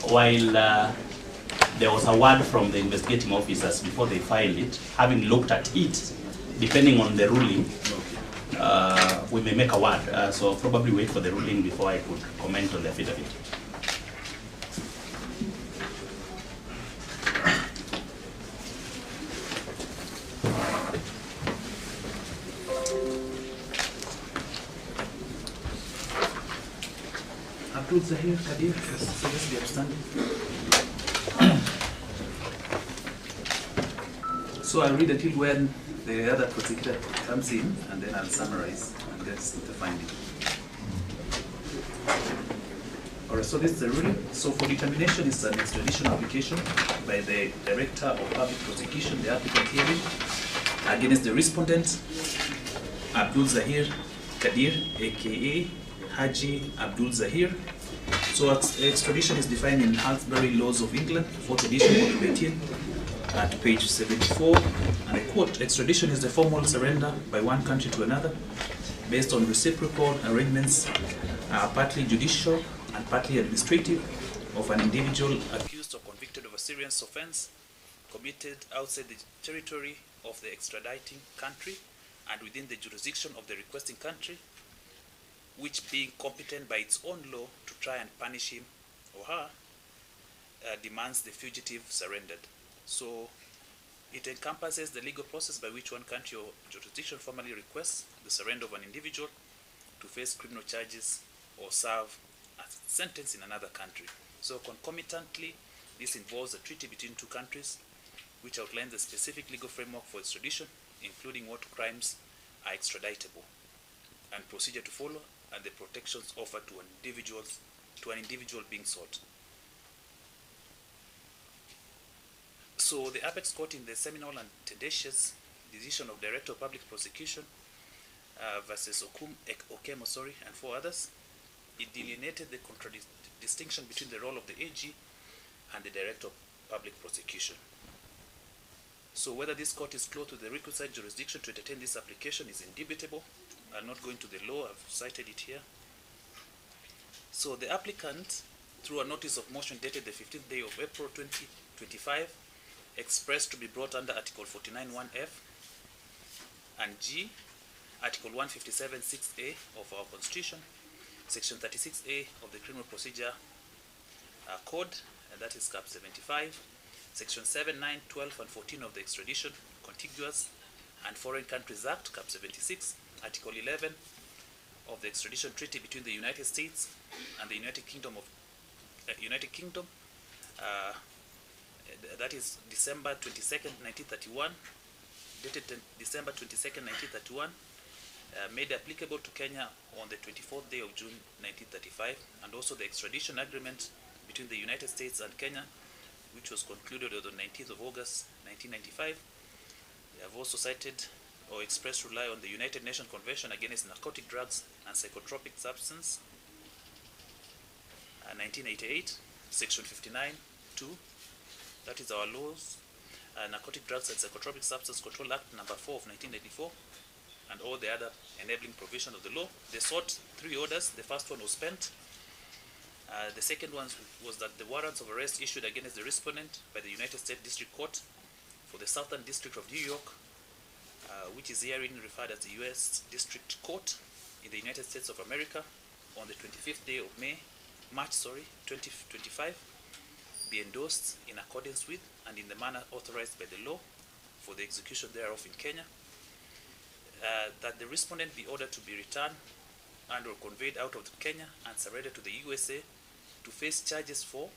while there was a word from the investigating officers before they filed it, having looked at it, depending on the ruling, we may make a word. So probably wait for the ruling before I could comment on the affidavit. Abdul Zahir Qadeer, seriously upstanding. So I'll read until when the other prosecutor comes in, and then I'll summarize and get the finding. Alright, so this is the ruling. So for determination, it's an extradition application by the Director of Public Prosecution, the applicant hearing, against the respondent, Abdul Zahir Qadeer, aka Haji Abdul Zahir. So extradition is defined in Halsbury Laws of England, 4th edition, volume 18, at page 74, and I quote, extradition is the formal surrender by one country to another based on reciprocal arrangements, partly judicial and partly administrative, of an individual accused or convicted of a serious offense committed outside the territory of the extraditing country and within the jurisdiction of the requesting country, which being competent by its own law to try and punish him or her, demands the fugitive surrendered. So it encompasses the legal process by which one country or jurisdiction formally requests the surrender of an individual to face criminal charges or serve a sentence in another country. So concomitantly, this involves a treaty between two countries which outlines the specific legal framework for extradition, including what crimes are extraditable and procedure to follow, and the protections offered to an individual being sought. So the Apex Court, in the seminal and tedious decision of Director of Public Prosecution versus Okemo, and 4 others, it delineated the distinction between the role of the AG and the Director of Public Prosecution. So whether this court is close to the requisite jurisdiction to entertain this application is indubitable. I'm not going to the law, I've cited it here. So the applicant, through a notice of motion dated the 15th day of April 2025, expressed to be brought under Article 49(1)(f) and G, Article 157(6)(a) of our Constitution, Section 36(a) of the Criminal Procedure Code, and that is Cap 75, Section 7, 9, 12, and 14 of the Extradition, Contiguous, and Foreign Countries Act, Cap 76, Article 11 of the Extradition Treaty between the United States and the United Kingdom, that is December 22nd, 1931, dated December 22nd, 1931, made applicable to Kenya on the 24th day of June 1935, and also the extradition agreement between the United States and Kenya, which was concluded on the 19th of August 1995. They have also cited or expressed rely on the United Nations Convention Against Narcotic Drugs and Psychotropic Substance, 1988, Section 59(2), that is our laws, Narcotic Drugs and Psychotropic Substance Control Act number 4 of 1984, and all the other enabling provisions of the law. They sought 3 orders. The first one was spent. The second one was that the warrants of arrest issued against the respondent by the United States District Court for the Southern District of New York, which is herein referred as the U.S. District Court in the United States of America, on the 25th day of March 2025, be endorsed in accordance with and in the manner authorized by the law for the execution thereof in Kenya. That the respondent be ordered to be returned and or conveyed out of Kenya and surrendered to the USA to face charges for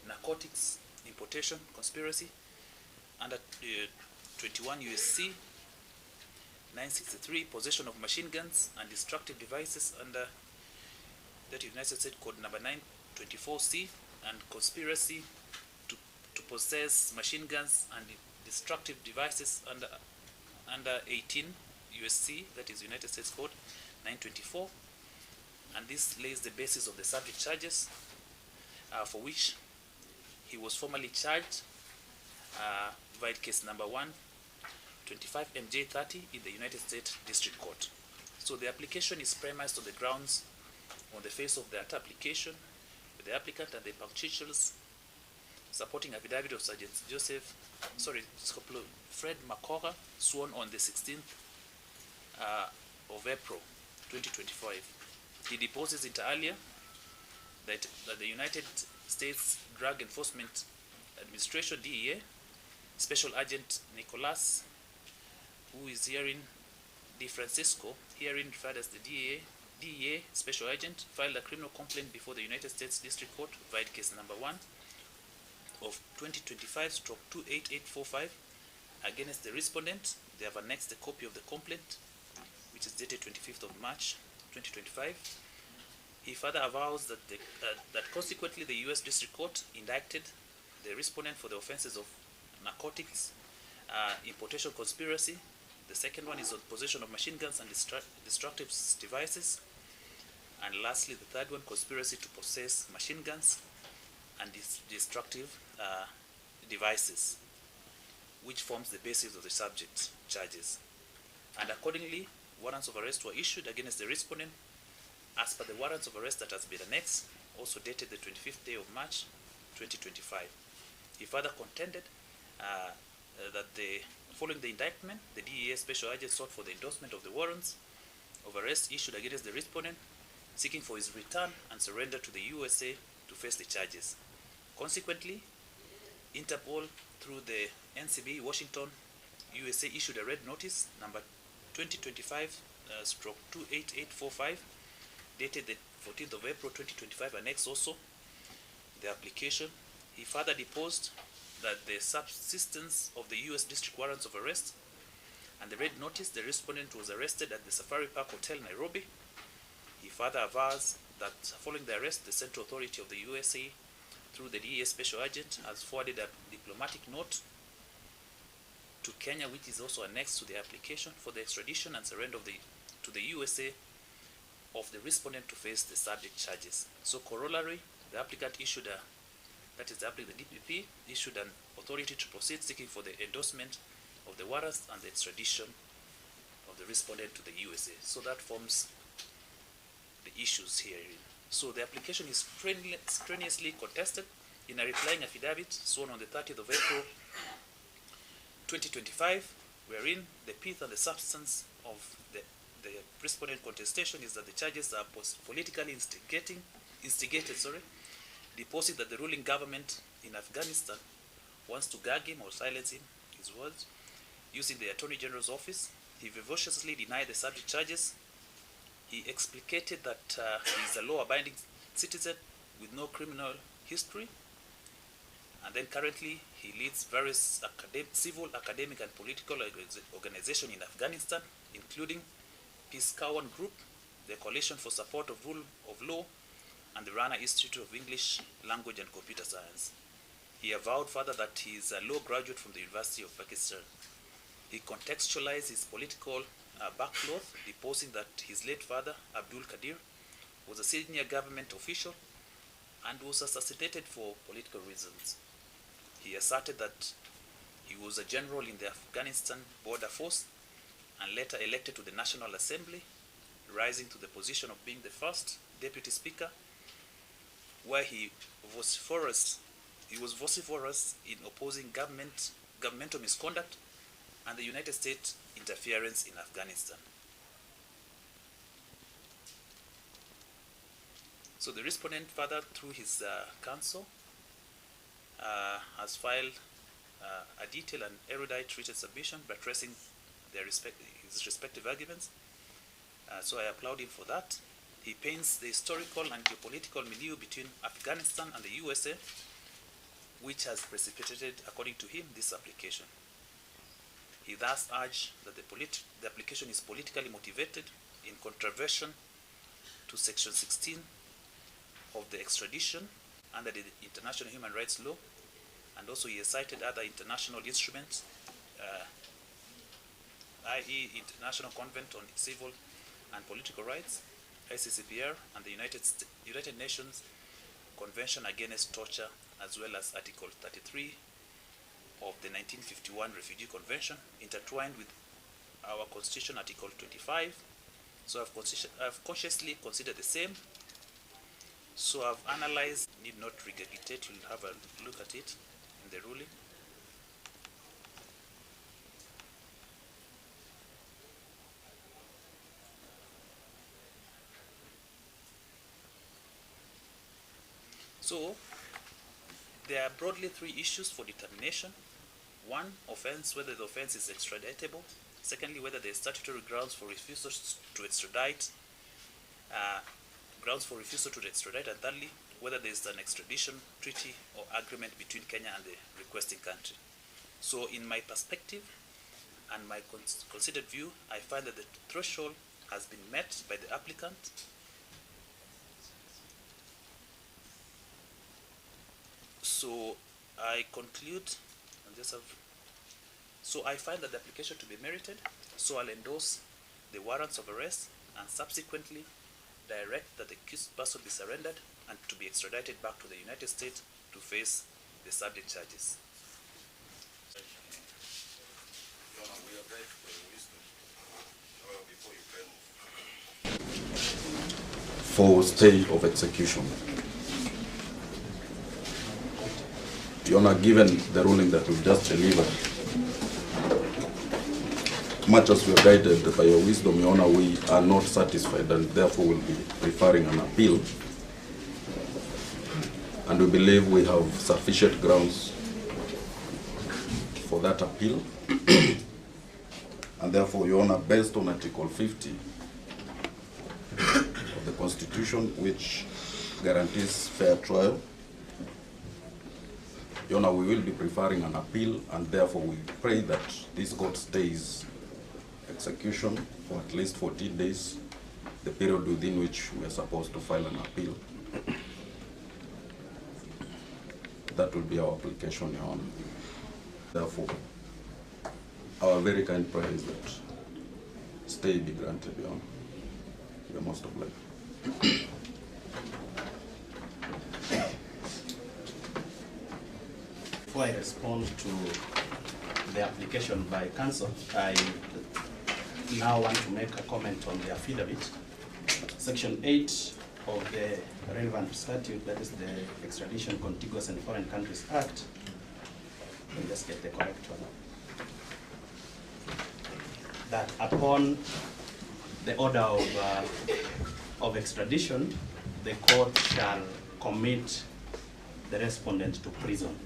narcotics importation conspiracy under 21 USC 963, possession of machine guns and destructive devices under that United States Code number 924C, and conspiracy to possess machine guns and destructive devices under 18 USC, that is United States Code 924, and this lays the basis of the subject charges for which he was formally charged via case number 125 MJ30 in the United States District Court. So the application is premised on the grounds on the face of that application, the applicant and the punctuals supporting affidavit of Sergeant Fred Makoga, sworn on the 16th of April 2025. He deposes inter alia that the United States Drug Enforcement Administration, DEA, Special Agent Nicholas, who is herein De Francisco, herein referred as the DEA Special Agent, filed a criminal complaint before the United States District Court, vide case number 1 of 2025/28845 against the respondent. They have annexed a copy of the complaint, which is dated 25th of March 2025. He further avows that that consequently the U.S. District Court indicted the respondent for the offenses of narcotics, importation conspiracy. The second one is on possession of machine guns and destructive devices. And lastly, the third one, conspiracy to possess machine guns and destructive devices, which forms the basis of the subject charges. And accordingly, warrants of arrest were issued against the respondent as per the warrants of arrest that has been annexed, also dated the 25th day of March 2025. He further contended that following the indictment, the DEA Special Agent sought for the endorsement of the warrants of arrest issued against the respondent, seeking for his return and surrender to the USA to face the charges. Consequently, Interpol, through the NCB Washington, USA, issued a red notice number 2025/28845, dated the 14th of April 2025, annexed also the application. He further deposed that the subsistence of the U.S. District warrants of arrest and the red notice, the respondent was arrested at the Safari Park Hotel, Nairobi. He further avows that following the arrest, the Central Authority of the USA, through the DEA Special Agent, has forwarded a diplomatic note to Kenya, which is also annexed to the application for the extradition and surrender to the USA of the respondent to face the subject charges. So corollary, the applicant issued the DPP issued an authority to proceed, seeking for the endorsement of the warrants and the extradition of the respondent to the USA. So that forms the issues here. So the application is strenuously contested in a replying affidavit sworn on the 30th of April 2025, wherein the pith and the substance of the respondent contestation is that the charges are politically instigated, deposing that the ruling government in Afghanistan wants to gag him or silence him, his words, using the Attorney General's office. He vivaciously denied the subject charges. He explicated that he is a law-abiding citizen with no criminal history, and then currently he leads various civil, academic, and political organizations in Afghanistan, including Peace Cowan Group, the Coalition for Support of Rule of Law, and the Rana Institute of English Language and Computer Science. He avowed further that he is a law graduate from the University of Pakistan. He contextualized his political backcloth, deposing that his late father, Abdul Qadeer, was a senior government official and was assassinated for political reasons. He asserted that he was a general in the Afghanistan Border Force and later elected to the National Assembly, rising to the position of being the first deputy speaker, where he was vociferous in opposing governmental misconduct and the United States interference in Afghanistan. So the respondent further, through his counsel, has filed a detailed and erudite written submission buttressing his respective arguments. So I applaud him for that. He paints the historical and geopolitical milieu between Afghanistan and the USA, which has precipitated, according to him, this application. He thus urged that the application is politically motivated in contravention to Section 16 of the Extradition under the International Human Rights Law, and also he has cited other international instruments, i.e. International Convent on Civil and Political Rights, ICCPR, and the United Nations Convention Against Torture, as well as Article 33 of the 1951 Refugee Convention, intertwined with our Constitution, Article 25. So I've consciously considered the same So I've analyzed, need not regurgitate, you'll have a look at it in the ruling. So there are broadly three issues for determination. One, offense, whether the offense is extraditable. Secondly, whether there is statutory grounds for refusal to extradite, and thirdly, whether there is an extradition treaty or agreement between Kenya and the requesting country. So in my perspective and my considered view, I find that the threshold has been met by the applicant. So I conclude, so I find that the application to be merited, so I'll endorse the warrants of arrest and subsequently direct that the accused person be surrendered and to be extradited back to the United States to face the subject charges. For stay of execution. Your Honor, given the ruling that we've just delivered, much as we are guided by your wisdom, Your Honor, we are not satisfied and therefore will be preferring an appeal. And we believe we have sufficient grounds for that appeal. And therefore, Your Honor, based on Article 50 of the Constitution, which guarantees fair trial, Your Honor, we will be preferring an appeal, and therefore we pray that this court stays execution for at least 14 days, the period within which we are supposed to file an appeal. That will be our application, Your Honor. Therefore, our very kind prayer is that stay be granted, Your Honor. You are most obliged. Before I respond to the application by counsel, I now want to make a comment on the affidavit. Section 8 of the relevant statute, that is the Extradition, Contiguous and Foreign Countries Act. Let me just get the correct one. That upon the order of extradition, the court shall commit the respondent to prison.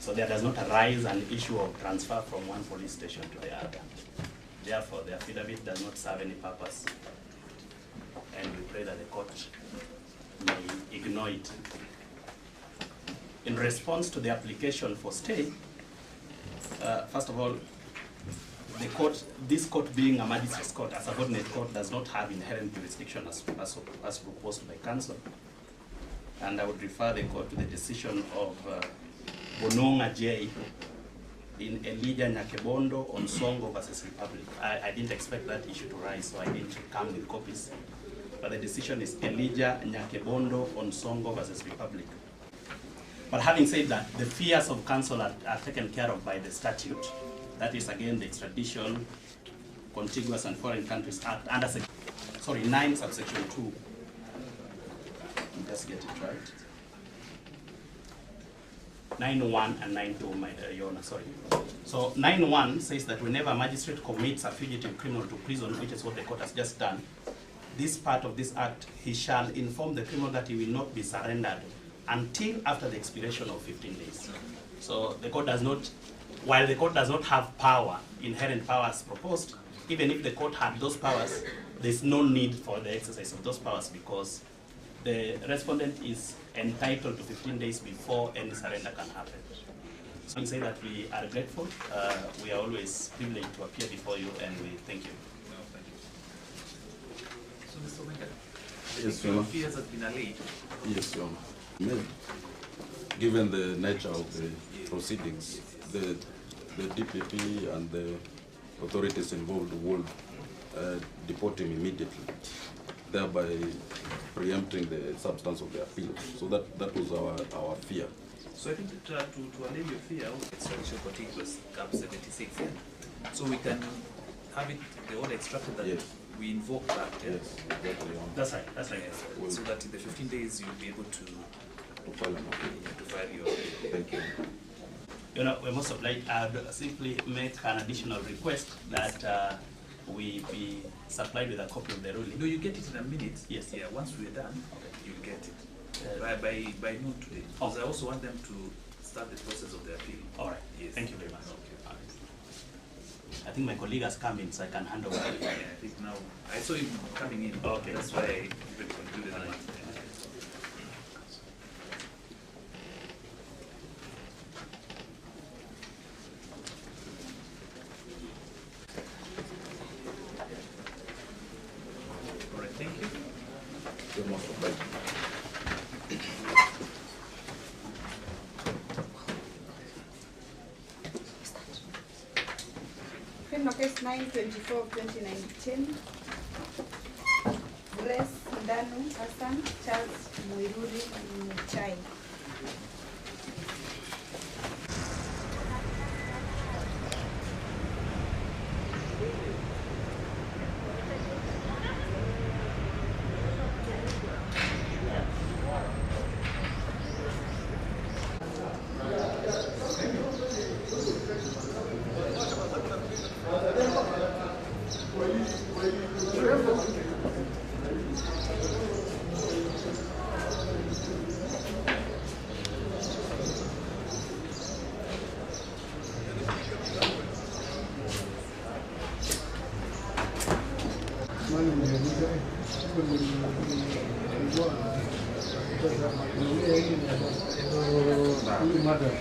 So there does not arise an issue of transfer from one police station to the other. Therefore, the affidavit does not serve any purpose. And we pray that the court may ignore it. In response to the application for stay, first of all, the court, this court being a magistrate court, a subordinate court, does not have inherent jurisdiction as proposed by counsel. And I would refer the court to the decision of Bononga J in Elijah Nyakebondo on Songo versus Republic. I didn't expect that issue to rise, so I didn't come with copies. But the decision is Elijah Nyakebondo on Songo versus Republic. But having said that, the fears of counsel are taken care of by the statute. That is again the Extradition, Contiguous and Foreign Countries Act under 9 subsection 2. Let me just get it right. 9.1 and 9.2, Your Honor, sorry. So 9.1 says that whenever a magistrate commits a fugitive criminal to prison, which is what the court has just done, this part of this act, he shall inform the criminal that he will not be surrendered until after the expiration of 15 days. So the court does not, while the court does not have power, inherent powers proposed, even if the court had those powers, there's no need for the exercise of those powers because the respondent is entitled to 15 days before any surrender can happen. So we say that we are grateful. We are always privileged to appear before you, and we thank you. No, thank you. So, Mr. Lawmaker, Yes, Your Honor. fears have been allayed. Yes, Your Honor. Given the nature of the proceedings, the DPP and the authorities involved will deport him immediately, thereby preempting the substance of the appeal. So that was our fear. So I think that, to allay your fear, extradition contiguous comes 76. Yeah? So we can have it, the order extracted that Yes. we invoke that. Yes, exactly. That's right, that's right. Yes. So that in the 15 days you'll be able to file an appeal. to file your. Thank you. You know, we're most obliged. I'd simply make an additional request that we be supplied with a copy of the ruling. No, you get it in a minute. Yes. Yeah. Once we're done, you'll get it by noon today. Oh. Because I also want them to start the process of the appeal. All right. Yes. Thank you very much. Okay. All right. I think my colleague has come in, so I can hand over. Yeah, I think now I saw him coming in. Okay. That's why I even concluded that. All right, thank you. You're most obliged. Criminal case 924/2019. Grace Ndanu Hassan, Charles Muiruri Muchai. Madam,